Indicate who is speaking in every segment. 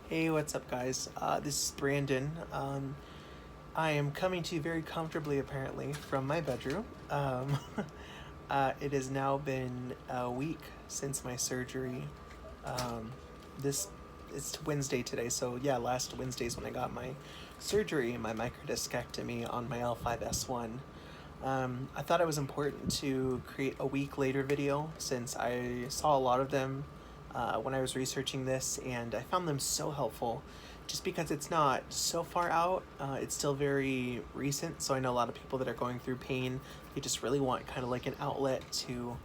Speaker 1: Hey, what's up, guys? This is Brandon. I am coming to you very comfortably, apparently, from my bedroom. It has now been a week since my surgery. Um, this it's Wednesday today, so yeah, last Wednesday is when I got my surgery, my microdiscectomy on my L5S1. I thought it was important to create a week later video since I saw a lot of them when I was researching this, and I found them so helpful just because it's not so far out. It's still very recent, so I know a lot of people that are going through pain. They just really want kind of like an outlet to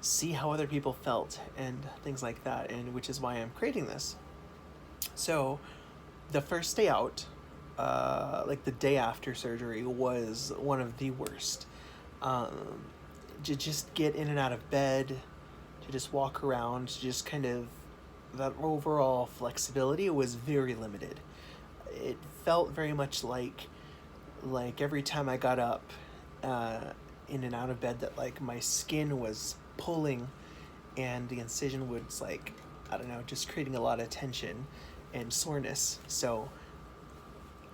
Speaker 1: see how other people felt and things like that, and which is why I'm creating this. So, the first day out, like the day after surgery, was one of the worst. Um, to just get in and out of bed, to just walk around, to just kind of that overall flexibility was very limited. It felt very much like every time I got up uh, in and out of bed that like my skin was pulling and the incision was like, I don't know, just creating a lot of tension and soreness. So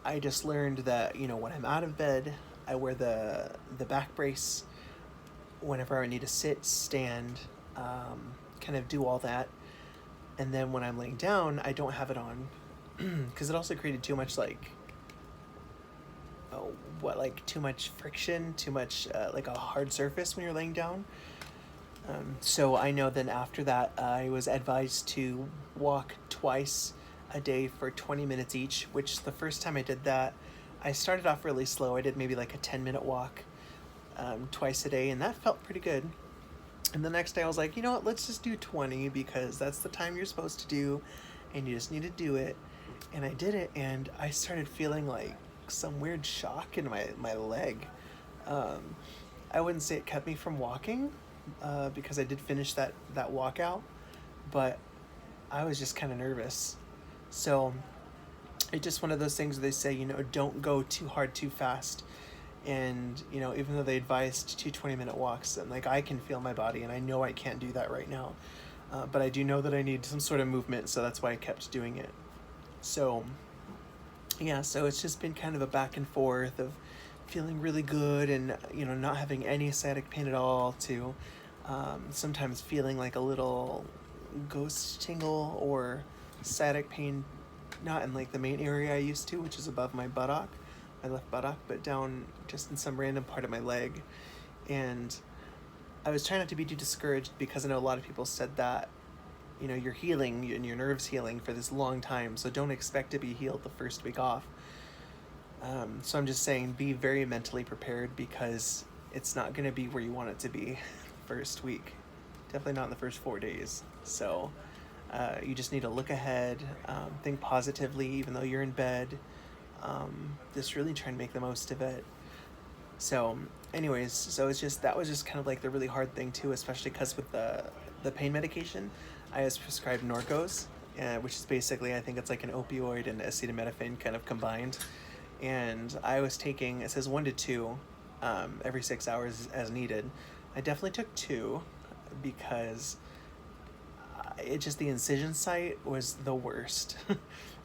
Speaker 1: I just learned that, when I'm out of bed, I wear the back brace whenever I need to sit, stand, kind of do all that. And then when I'm laying down, I don't have it on because it also created too much too much friction, too much like a hard surface when you're laying down. So I know then after that, I was advised to walk twice a day for 20 minutes each, which the first time I did that, I started off really slow. I did maybe like a 10-minute walk twice a day, and that felt pretty good. And the next day I was like, you know what, let's just do 20 because that's the time you're supposed to do, and you just need to do it. And I did it, and I started feeling like some weird shock in my leg. Um, I wouldn't say it kept me from walking because I did finish that walkout, but I was just kind of nervous. So it's just one of those things where they say, don't go too hard too fast. And, even though they advised 2 20-minute walks, and like I can feel my body and I know I can't do that right now. But I do know that I need some sort of movement, so that's why I kept doing it. So, yeah, so it's just been kind of a back and forth of feeling really good and, not having any sciatic pain at all to sometimes feeling like a little ghost tingle or sciatic pain, not in like the main area I used to, which is above my buttock, my left buttock, but down just in some random part of my leg. And I was trying not to be too discouraged because I know a lot of people said that, you're healing and your nerves healing for this long time, so don't expect to be healed the first week off. So I'm just saying be very mentally prepared because it's not going to be where you want it to be first week. Definitely not in the first 4 days. So you just need to look ahead, think positively, even though you're in bed. Just really try and make the most of it. So, anyways, that was just kind of like the really hard thing too, especially because with the pain medication, I was prescribed Norcos, which is basically, I think it's like an opioid and acetaminophen kind of combined. And I was taking, it says 1 to 2 every 6 hours as needed. I definitely took 2 because the incision site was the worst.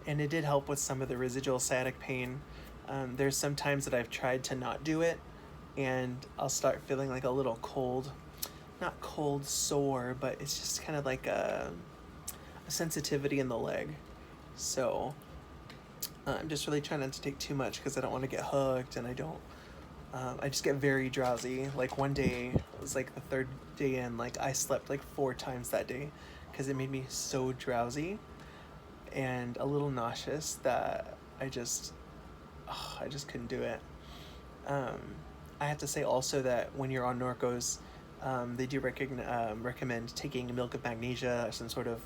Speaker 1: And it did help with some of the residual sciatic pain. There's some times that I've tried to not do it, and I'll start feeling like a little cold, not cold sore, but it's just kind of like a sensitivity in the leg. So I'm just really trying not to take too much because I don't want to get hooked, and I just get very drowsy. Like one day, it was like the third day in, like I slept like 4 times that day because it made me so drowsy and a little nauseous that I just couldn't do it. I have to say also that when you're on Norcos, they do recommend taking milk of magnesia or some sort of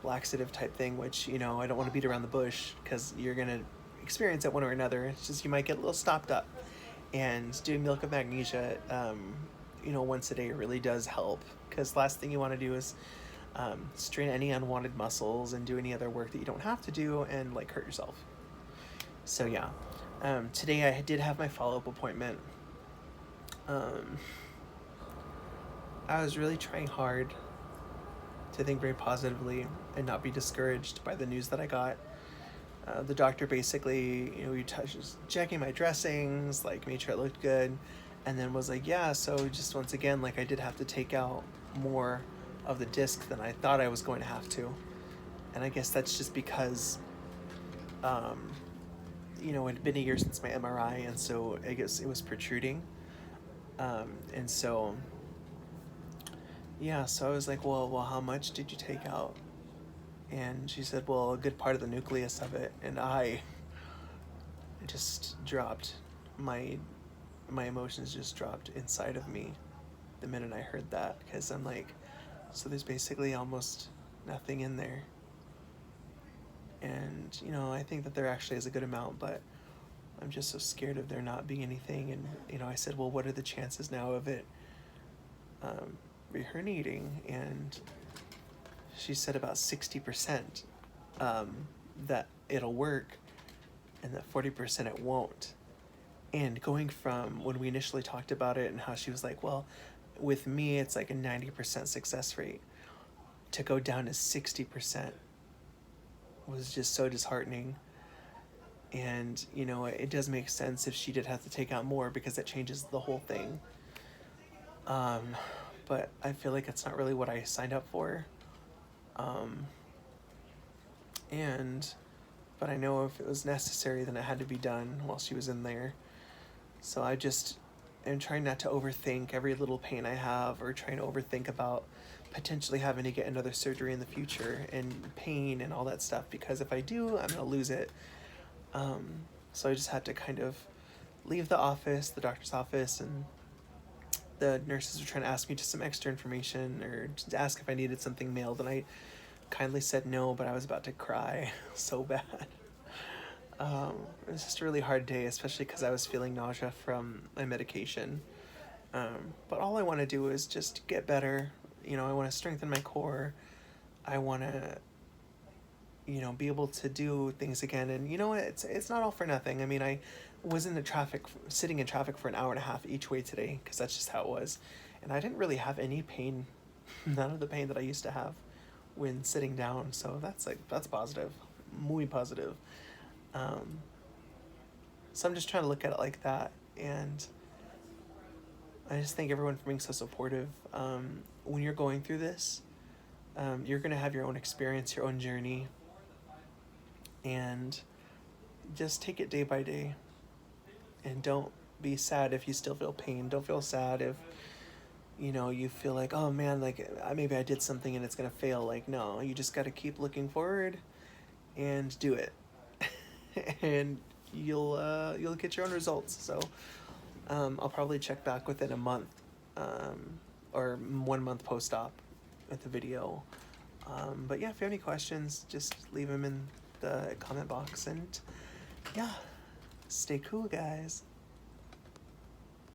Speaker 1: laxative type thing, which, I don't want to beat around the bush because you're going to experience it one or another. It's just you might get a little stopped up. And doing milk of magnesia, once a day really does help because last thing you want to do is strain any unwanted muscles and do any other work that you don't have to do and like hurt yourself. So yeah, today I did have my follow-up appointment. I was really trying hard to think very positively and not be discouraged by the news that I got. The doctor basically, he was checking my dressings, like made sure it looked good, and then was like, yeah, so just once again, like I did have to take out more of the disc than I thought I was going to have to. And I guess that's just because, it had been a year since my MRI, and so I guess it was protruding. And so, yeah, so I was like, well, how much did you take out? And she said, well, a good part of the nucleus of it. And I just dropped. My emotions just dropped inside of me the minute I heard that, because I'm like, so there's basically almost nothing in there. And, I think that there actually is a good amount, but I'm just so scared of there not being anything. And, I said, well, what are the chances now of it reherniating? And she said about 60% that it'll work, and that 40% it won't. And going from when we initially talked about it and how she was like, well, with me it's like a 90% success rate, to go down to 60% was just so disheartening. And it does make sense if she did have to take out more, because that changes the whole thing. But I feel like it's not really what I signed up for. But I know if it was necessary, then it had to be done while she was in there. So I just am trying not to overthink every little pain I have, or trying to overthink about potentially having to get another surgery in the future, and pain and all that stuff, because if I do, I'm gonna lose it. So I just had to kind of leave the doctor's office, and the nurses were trying to ask me just some extra information, or just ask if I needed something mailed, and I kindly said no, but I was about to cry so bad. It was just a really hard day, especially because I was feeling nausea from my medication. But all I want to do is just get better. I want to strengthen my core. I want to, be able to do things again. And it's not all for nothing. I mean, I was sitting in traffic for an hour and a half each way today, because that's just how it was. And I didn't really have any pain, none of the pain that I used to have when sitting down. So that's positive, muy positive. So I'm just trying to look at it like that, and I just thank everyone for being so supportive. When you're going through this, you're going to have your own experience, your own journey, and just take it day by day. And don't be sad if you still feel pain. Don't feel sad if, you feel like, oh man, like maybe I did something and it's going to fail. Like, no, you just got to keep looking forward and do it. And you'll get your own results. So I'll probably check back within a month, or 1 month post-op with the video. But yeah, if you have any questions, just leave them in the comment box, and yeah, stay cool, guys.